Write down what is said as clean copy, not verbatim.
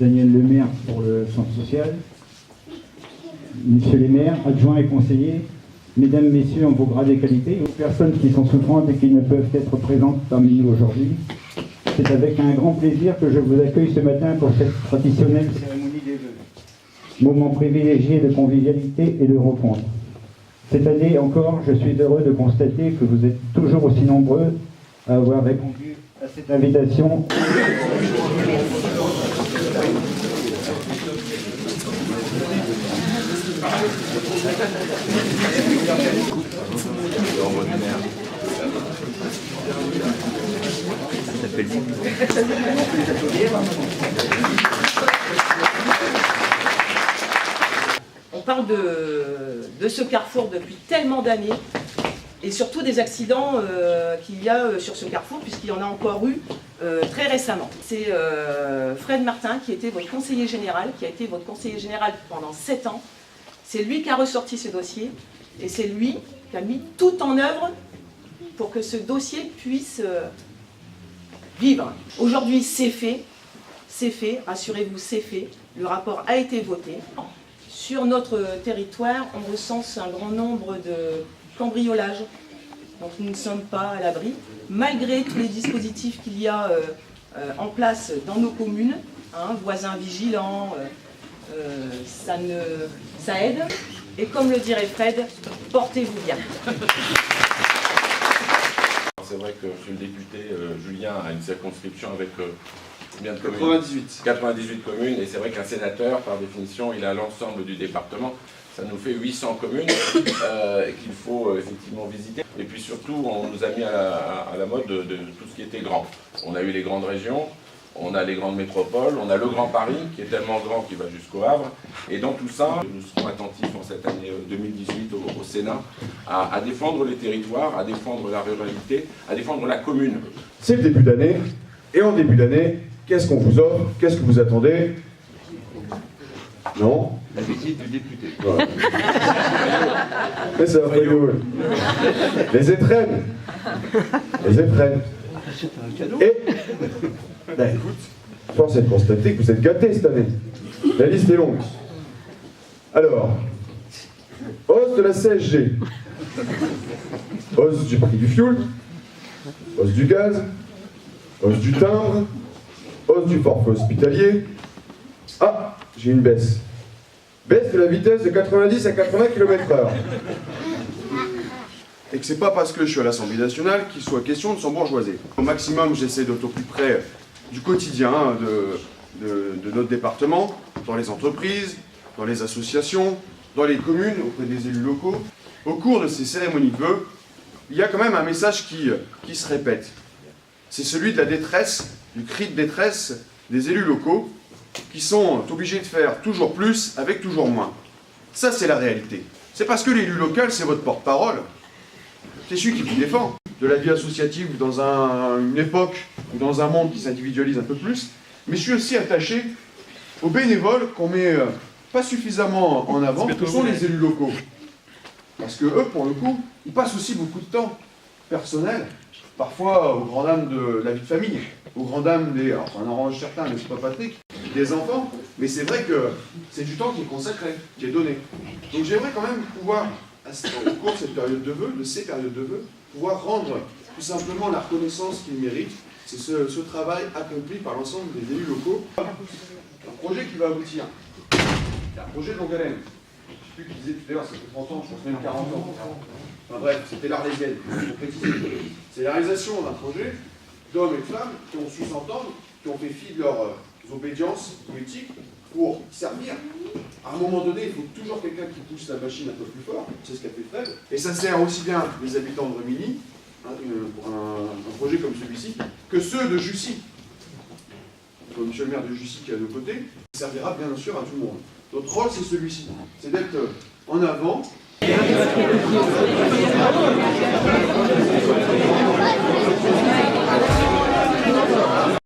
Daniel Lemaire pour le centre social. Monsieur les maires, adjoints et conseillers, mesdames, messieurs, en vos grades et qualités, aux personnes qui sont souffrantes et qui ne peuvent être présentes parmi nous aujourd'hui, c'est avec un grand plaisir que je vous accueille ce matin pour cette traditionnelle cérémonie des vœux. Moment privilégié de convivialité et de rencontre. Cette année encore, je suis heureux de constater que vous êtes toujours aussi nombreux à avoir répondu à cette invitation. On parle de ce carrefour depuis tellement d'années et surtout des accidents qu'il y a sur ce carrefour, puisqu'il y en a encore eu très récemment. C'est Fred Martin qui était votre conseiller général, qui a été votre conseiller général pendant 7 ans. C'est lui qui a ressorti ce dossier et c'est lui qui a mis tout en œuvre pour que ce dossier puisse vivre. Aujourd'hui, c'est fait, rassurez-vous, c'est fait. Le rapport a été voté. Sur notre territoire, on recense un grand nombre de cambriolages. Donc nous ne sommes pas à l'abri, malgré tous les dispositifs qu'il y a en place dans nos communes, voisins vigilants, ça aide. Et comme le dirait Fred, portez-vous bien. C'est vrai que monsieur le député Julien a une circonscription avec combien de communes ? 98. 98 communes, et c'est vrai qu'un sénateur, par définition, il a l'ensemble du département. Ça nous fait 800 communes qu'il faut effectivement visiter. Et puis surtout, on nous a mis à la mode de tout ce qui était grand. On a eu les grandes régions, on a les grandes métropoles, on a le Grand Paris, qui est tellement grand qu'il va jusqu'au Havre. Et dans tout ça, nous serons attentifs en cette année 2018 au Sénat à défendre les territoires, à défendre la ruralité, à défendre la commune. C'est le début d'année, et en début d'année, qu'est-ce qu'on vous offre? Qu'est-ce que vous attendez? Non? La visite du député. Voilà. Mais ça va pas gueuler. Les étrennes. Les étrennes. C'est un cadeau. Et, ben écoute, force est de constater que vous êtes gâtés cette année. La liste est longue. Alors, hausse de la CSG, hausse du prix du fioul, hausse du gaz, hausse du timbre, hausse du forfait hospitalier. Ah, j'ai une baisse. Baisse de la vitesse de 90 à 80 km/h. Et que c'est pas parce que je suis à l'Assemblée nationale qu'il soit question de s'embourgeoiser. Au maximum, j'essaie d'être au plus près du quotidien de notre département, dans les entreprises, dans les associations, dans les communes, auprès des élus locaux. Au cours de ces cérémonies de vœux, il y a quand même un message qui se répète. C'est celui de la détresse, du cri de détresse des élus locaux, qui sont obligés de faire toujours plus avec toujours moins. Ça, c'est la réalité. C'est parce que l'élu local, c'est votre porte-parole. C'est celui qui vous défend. De la vie associative dans une époque ou dans un monde qui s'individualise un peu plus. Mais je suis aussi attaché aux bénévoles qu'on met pas suffisamment en avant, que sont les élus locaux. Parce que eux, pour le coup, ils passent aussi beaucoup de temps personnel, parfois aux grand dames de la vie de famille, aux grand dames des... Alors, ça en arrange certains, mais c'est pas Patrick, des enfants. Mais c'est vrai que c'est du temps qui est consacré, qui est donné. Donc j'aimerais quand même pouvoir, au cours de cette période de vœux, de ces périodes de vœux, pouvoir rendre tout simplement la reconnaissance qu'ils méritent. C'est ce travail accompli par l'ensemble des élus locaux. Un projet qui va aboutir. Un projet de longue haleine. Je ne sais plus qui disait tout à l'heure, ça fait 30 ans, je pense même 40 ans. Enfin bref, c'était l'Arlésienne, pour préciser. C'est la réalisation d'un projet d'hommes et de femmes qui ont su s'entendre, qui ont fait fi de leurs obédiences politiques pour servir. À un moment donné, il faut toujours quelqu'un qui pousse la machine un peu plus fort, c'est ce qu'a fait Fred. Et ça sert aussi bien les habitants de Remilly, pour un projet comme celui-ci, que ceux de Jussy. Comme monsieur le maire de Jussy qui est à nos côtés, ça servira bien sûr à tout le monde. Notre rôle, c'est celui-ci, c'est d'être en avant.